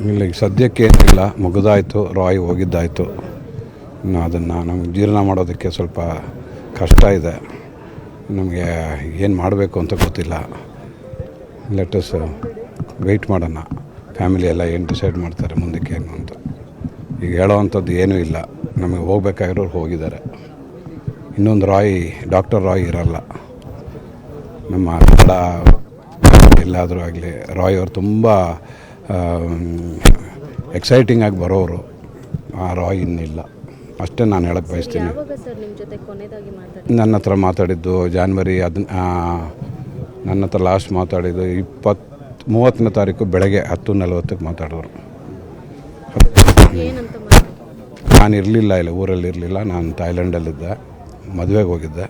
ಇಲ್ಲ, ಈಗ ಸದ್ಯಕ್ಕೆ ಏನಿಲ್ಲ, ಮುಗಿದಾಯಿತು, ರಾಯ್ ಹೋಗಿದ್ದಾಯಿತು. ಇನ್ನು ಅದನ್ನು ನಮಗೆ ಜೀರ್ಣ ಮಾಡೋದಕ್ಕೆ ಸ್ವಲ್ಪ ಕಷ್ಟ ಇದೆ. ನಮಗೆ ಏನು ಮಾಡಬೇಕು ಅಂತ ಗೊತ್ತಿಲ್ಲ. ಲೆಟಸ್ ವೆಯ್ಟ್ ಮಾಡೋಣ, ಫ್ಯಾಮಿಲಿ ಎಲ್ಲ ಏನು ಡಿಸೈಡ್ ಮಾಡ್ತಾರೆ ಮುಂದಕ್ಕೆ ಏನು ಅಂತ. ಈಗ ಹೇಳೋವಂಥದ್ದು ಏನೂ ಇಲ್ಲ, ನಮಗೆ ಹೋಗ್ಬೇಕಾಗಿರೋರು ಹೋಗಿದ್ದಾರೆ. ಇನ್ನೊಂದು ಡಾಕ್ಟರ್ ರಾಯ್ ಇರಲ್ಲ ನಮ್ಮ ಕನ್ನಡ ಎಲ್ಲಾದರೂ ಆಗಲಿ. ರಾಯ್ ಅವರು ತುಂಬ ಎಕ್ಸೈಟಿಂಗಾಗಿ ಬರೋರು. ಆ ರಾಯ್ ಇನ್ನಿಲ್ಲ, ಅಷ್ಟೇ ನಾನು ಹೇಳಕ್ಕೆ ಬಯಸ್ತೀನಿ. ನನ್ನ ಹತ್ರ ಮಾತಾಡಿದ್ದು ಜಾನ್ವರಿ ನನ್ನ ಹತ್ರ ಲಾಸ್ಟ್ ಮಾತಾಡಿದ್ದು 30ನೇ ತಾರೀಕು ಬೆಳಗ್ಗೆ 10:40ಕ್ಕೆ ಮಾತಾಡೋರು. ನಾನು ಇರಲಿಲ್ಲ, ಇಲ್ಲ ಊರಲ್ಲಿ ಇರಲಿಲ್ಲ, ನಾನು ಥಾಯ್ಲೆಂಡಲ್ಲಿದ್ದೆ, ಮದುವೆಗೆ ಹೋಗಿದ್ದೆ.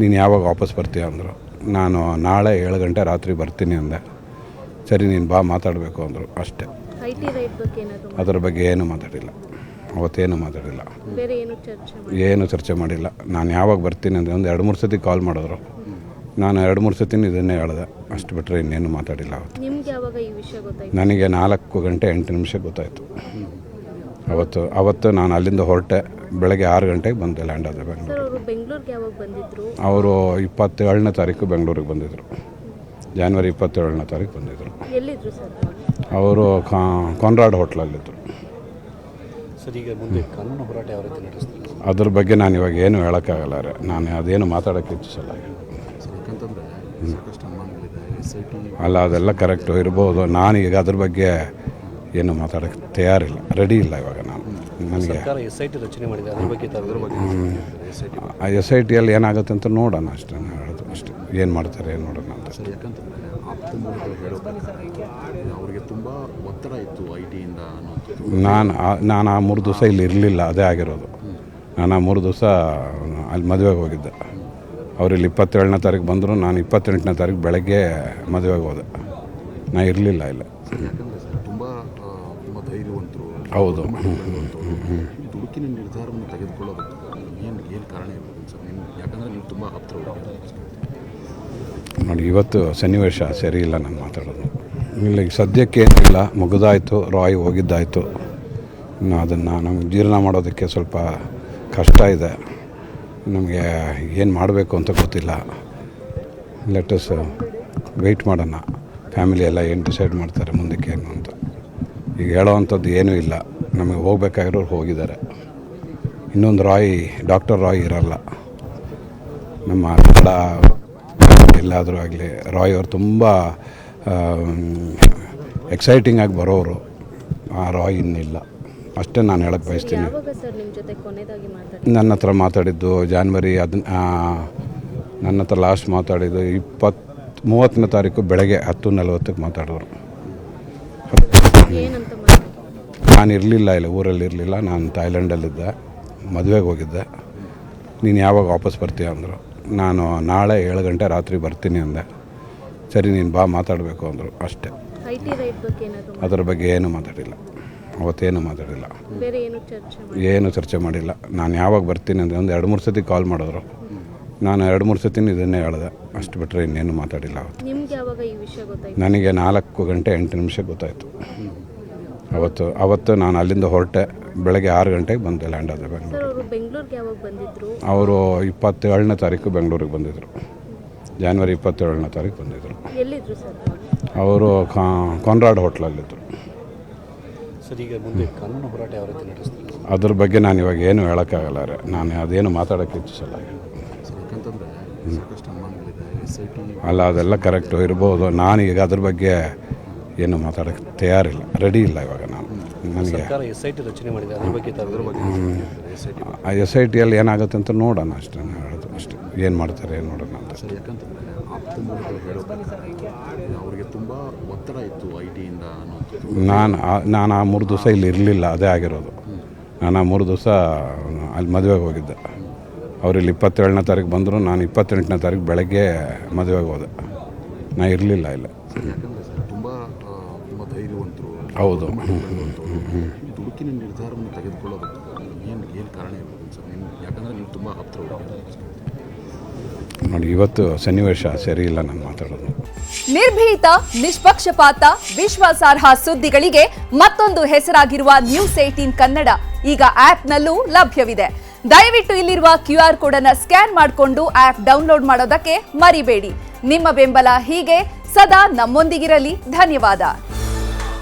ನೀನು ಯಾವಾಗ ವಾಪಸ್ ಬರ್ತೀಯ ಅಂದರು. ನಾನು ನಾಳೆ 7 ಗಂಟೆ ರಾತ್ರಿ ಬರ್ತೀನಿ ಅಂದೆ. ಸರಿ, ನೀನು ಬಾ ಮಾತಾಡಬೇಕು ಅಂದರು, ಅಷ್ಟೇ. ಅದರ ಬಗ್ಗೆ ಏನು ಮಾತಾಡಿಲ್ಲ, ಅವತ್ತೇನು ಮಾತಾಡಿಲ್ಲ, ಏನು ಚರ್ಚೆ ಮಾಡಿಲ್ಲ. ನಾನು ಯಾವಾಗ ಬರ್ತೀನಿ ಅಂದರೆ ಒಂದು 2-3 ಸತಿ ಕಾಲ್ ಮಾಡಿದ್ರು. ನಾನು 2-3 ಸತಿ ಇದನ್ನೇ ಹೇಳಿದೆ, ಅಷ್ಟು ಬಿಟ್ಟರೆ ಇನ್ನೇನು ಮಾತಾಡಿಲ್ಲ. ಅವತ್ತು ನನಗೆ 4 ಗಂಟೆ 8 ನಿಮಿಷಕ್ಕೆ ಗೊತ್ತಾಯಿತು. ಅವತ್ತು ನಾನು ಅಲ್ಲಿಂದ ಹೊರಟೆ, ಬೆಳಗ್ಗೆ 6 ಗಂಟೆಗೆ ಬಂದೆ, ಲ್ಯಾಂಡ್ ಆದ ಬೆಂಗಳೂರು. ಅವರು 27ನೇ ತಾರೀಕು ಬೆಂಗಳೂರಿಗೆ ಬಂದಿದ್ದರು. ಜಾನ್ವರಿ 27ನೇ ತಾರೀಕು ಬಂದಿದ್ದರು. ಅವರು ಕಾನ್ರಾಡ್ ಹೋಟ್ಲಲ್ಲಿದ್ದರು. ಅದ್ರ ಬಗ್ಗೆ ನಾನು ಇವಾಗ ಏನು ಹೇಳೋಕ್ಕಾಗಲ್ಲ ರೀ. ನಾನು ಅದೇನು ಮಾತಾಡೋಕ್ಕೆ ಇಚ್ಛಿಸಲ್ಲ. ಅಲ್ಲ, ಅದೆಲ್ಲ ಕರೆಕ್ಟು ಇರ್ಬೋದು. ನಾನು ಈಗ ಅದ್ರ ಬಗ್ಗೆ ಏನು ಮಾತಾಡೋಕ್ಕೆ ತಯಾರಿಲ್ಲ, ರೆಡಿ ಇಲ್ಲ ಇವಾಗ. ನಾನು ನನಗೆ ಎಸ್ ಐ ಟಿಯಲ್ಲಿ ಏನಾಗುತ್ತೆ ಅಂತ ನೋಡೋಣ, ಅಷ್ಟೇ ಹೇಳೋದು, ಅಷ್ಟೇ. ಏನು ಮಾಡ್ತಾರೆ ಏನು ನೋಡೋಣ ಅಂತ. ನಾನು ಆ 3 ದಿವಸ ಇಲ್ಲಿ ಇರಲಿಲ್ಲ, ಅದೇ ಆಗಿರೋದು. ನಾನು ಆ 3 ದಿವಸ ಅಲ್ಲಿ ಮದುವೆಗೆ ಹೋಗಿದ್ದೆ. ಅವರಿಲ್ಲಿ 27ನೇ ತಾರೀಕು ಬಂದರು, ನಾನು 28ನೇ ತಾರೀಕು ಬೆಳಗ್ಗೆ ಮದುವೆಗೆ ಹೋದೆ. ನಾನು ಇರಲಿಲ್ಲ ಇಲ್ಲ. ಹೌದು. ದುಡುಕಿನ ನಿರ್ಧಾರವನ್ನು ತೆಗೆದುಕೊಳ್ಳೋದಕ್ಕೆ ಏನು ಕಾರಣ ಇರ್ಬೋದು ಸರ್? ಯಾಕಂದರೆ ನೀವು ತುಂಬ ಹತ್ತಿರ ನೋಡಿ, ಇವತ್ತು ಸನ್ನಿವೇಶ ಸರಿ ಇಲ್ಲ ನಾನು ಮಾತಾಡೋದು. ಇಲ್ಲ, ಈಗ ಸದ್ಯಕ್ಕೆ ಏನಿಲ್ಲ, ಮುಗಿದಾಯಿತು, ರಾಯ್ ಹೋಗಿದ್ದಾಯಿತು. ಇನ್ನು ಅದನ್ನು ನಮಗೆ ಜೀರ್ಣ ಮಾಡೋದಕ್ಕೆ ಸ್ವಲ್ಪ ಕಷ್ಟ ಇದೆ. ನಮಗೆ ಏನು ಮಾಡಬೇಕು ಅಂತ ಗೊತ್ತಿಲ್ಲ. ಲೆಟಸ್ ವೆಯ್ಟ್ ಮಾಡೋಣ, ಫ್ಯಾಮಿಲಿ ಎಲ್ಲ ಏನು ಡಿಸೈಡ್ ಮಾಡ್ತಾರೆ ಮುಂದಕ್ಕೆ ಏನು ಅಂತ. ಈಗ ಹೇಳೋವಂಥದ್ದು ಏನೂ ಇಲ್ಲ, ನಮಗೆ ಹೋಗ್ಬೇಕಾಗಿರೋರು ಹೋಗಿದ್ದಾರೆ. ಇನ್ನೊಂದು ಡಾಕ್ಟರ್ ರಾಯ್ ಇರಲ್ಲ ನಮ್ಮ ಕನ್ನಡ ಎಲ್ಲಾದರೂ ಆಗಲಿ. ರಾಯ್ ಅವರು ತುಂಬ ಎಕ್ಸೈಟಿಂಗಾಗಿ ಬರೋರು. ಆ ರಾಯ್ ಇನ್ನಿಲ್ಲ, ಅಷ್ಟೇ ನಾನು ಹೇಳಕ್ಕೆ ಬಯಸ್ತೀನಿ. ನನ್ನ ಹತ್ರ ಮಾತಾಡಿದ್ದು ಜಾನ್ವರಿ ನನ್ನ ಹತ್ರ ಲಾಸ್ಟ್ ಮಾತಾಡಿದ್ದು 30ನೇ ತಾರೀಕು ಬೆಳಗ್ಗೆ 10:40ಕ್ಕೆ ಮಾತಾಡೋರು. ನಾನು ಇರಲಿಲ್ಲ, ಇಲ್ಲ ಊರಲ್ಲಿ ಇರಲಿಲ್ಲ, ನಾನು ಥಾಯ್ಲೆಂಡಲ್ಲಿದ್ದೆ, ಮದುವೆಗೆ ಹೋಗಿದ್ದೆ. ನೀನು ಯಾವಾಗ ವಾಪಸ್ ಬರ್ತೀಯ ಅಂದರು. ನಾನು ನಾಳೆ 7 ಗಂಟೆ ರಾತ್ರಿ ಬರ್ತೀನಿ ಅಂದೆ. ಸರಿ, ನೀನು ಬಾ ಮಾತಾಡಬೇಕು ಅಂದರು, ಅಷ್ಟೇ. ಅದರ ಬಗ್ಗೆ ಏನು ಮಾತಾಡಿಲ್ಲ, ಅವತ್ತೇನು ಮಾತಾಡಿಲ್ಲ, ಏನು ಚರ್ಚೆ ಮಾಡಿಲ್ಲ. ನಾನು ಯಾವಾಗ ಬರ್ತೀನಿ ಅಂದರೆ ಒಂದು 2-3 ಸತಿ ಕಾಲ್ ಮಾಡಿದ್ರು. ನಾನು 2-3 ಸತಿ ಇದನ್ನೇ ಹೇಳಿದೆ, ಅಷ್ಟು ಬಿಟ್ಟರೆ ಇನ್ನೇನು ಮಾತಾಡಿಲ್ಲ. ಅವತ್ತು ನನಗೆ 4 ಗಂಟೆ 8 ನಿಮಿಷಕ್ಕೆ ಗೊತ್ತಾಯಿತು. ಅವತ್ತು ನಾನು ಅಲ್ಲಿಂದ ಹೊರಟೆ, ಬೆಳಗ್ಗೆ 6 ಗಂಟೆಗೆ ಬಂದೆ, ಲ್ಯಾಂಡ್ ಆದ ಬೆಂಗಳೂರು. ಅವರು 27ನೇ ತಾರೀಕು ಬೆಂಗಳೂರಿಗೆ ಬಂದಿದ್ದರು. ಜಾನ್ವರಿ 27ನೇ ತಾರೀಕು ಬಂದಿದ್ದರು. ಅವರು ಕಾನ್ರಾಡ್ ಹೋಟ್ಲಲ್ಲಿದ್ದರು. ಅದ್ರ ಬಗ್ಗೆ ನಾನು ಇವಾಗ ಏನು ಹೇಳೋಕ್ಕಾಗಲ್ಲ ರೀ. ನಾನು ಅದೇನು ಮಾತಾಡೋಕ್ಕೆ ಇಚ್ಛಿಸಲ್ಲ. ಅಲ್ಲ, ಅದೆಲ್ಲ ಕರೆಕ್ಟು ಇರ್ಬೋದು. ನಾನು ಈಗ ಅದ್ರ ಬಗ್ಗೆ ಏನು ಮಾತಾಡೋಕ್ಕೆ ತಯಾರಿಲ್ಲ, ರೆಡಿ ಇಲ್ಲ ಇವಾಗ. ನಾನು ನನಗೆ ಎಸ್ ಐ ಟಿಯಲ್ಲಿ ಏನಾಗುತ್ತೆ ಅಂತ ನೋಡೋಣ, ಅಷ್ಟೇ ಹೇಳೋದು, ಅಷ್ಟೇ. ಏನು ಮಾಡ್ತಾರೆ ಏನು ನೋಡೋಣ ಅಂತ. ನಾನು ಆ 3 ದಿವಸ ಇಲ್ಲಿ ಇರಲಿಲ್ಲ, ಅದೇ ಆಗಿರೋದು. ನಾನು ಆ 3 ದಿವಸ ಅಲ್ಲಿ ಮದುವೆಗೆ ಹೋಗಿದ್ದೆ. ಅವರಿಲ್ಲಿ 27ನೇ ತಾರೀಕು ಬಂದರು, ನಾನು 28ನೇ ತಾರೀಕು ಬೆಳಗ್ಗೆ ಮದುವೆಗೆ ಹೋದೆ. ನಾನು ಇರಲಿಲ್ಲ ಇಲ್ಲ. ಹೌದು. ದುಡುಕಿನ ನಿರ್ಧಾರವನ್ನು ತೆಗೆದುಕೊಳ್ಳೋದಕ್ಕೆ ಏನು ಕಾರಣ ಇರ್ಬೋದು ಸರ್? ಯಾಕಂದರೆ ನೀವು ತುಂಬ ಹತ್ತಿರ ನೋಡಿ ಇವತ್ತು ಸನ್ನಿವೇಶ ಸರಿ ಇಲ್ಲ ನಾನು ಮಾತಾಡೋದು. ನಿರ್ಭೀತ, ನಿಷ್ಪಕ್ಷಪಾತ, ವಿಶ್ವಾಸಾರ್ಹ ಸುದ್ದಿಗಳಿಗೆ ಮತ್ತೊಂದು ಹೆಸರಾಗಿರುವ News18 ಕನ್ನಡ ಈಗ ಆಪ್ನಲ್ಲೂ ಲಭ್ಯವಿದೆ. ದಯವಿಟ್ಟು ಇಲ್ಲಿರುವ QR ಕೋಡ್ ಅನ್ನು ಸ್ಕ್ಯಾನ್ ಮಾಡಿಕೊಂಡು ಆಪ್ ಡೌನ್ಲೋಡ್ ಮಾಡೋದಕ್ಕೆ ಮರಿಬೇಡಿ. ನಿಮ್ಮ ಬೆಂಬಲ ಹೀಗೆ ಸದಾ ನಮ್ಮೊಂದಿಗಿರಲಿ. ಧನ್ಯವಾದ.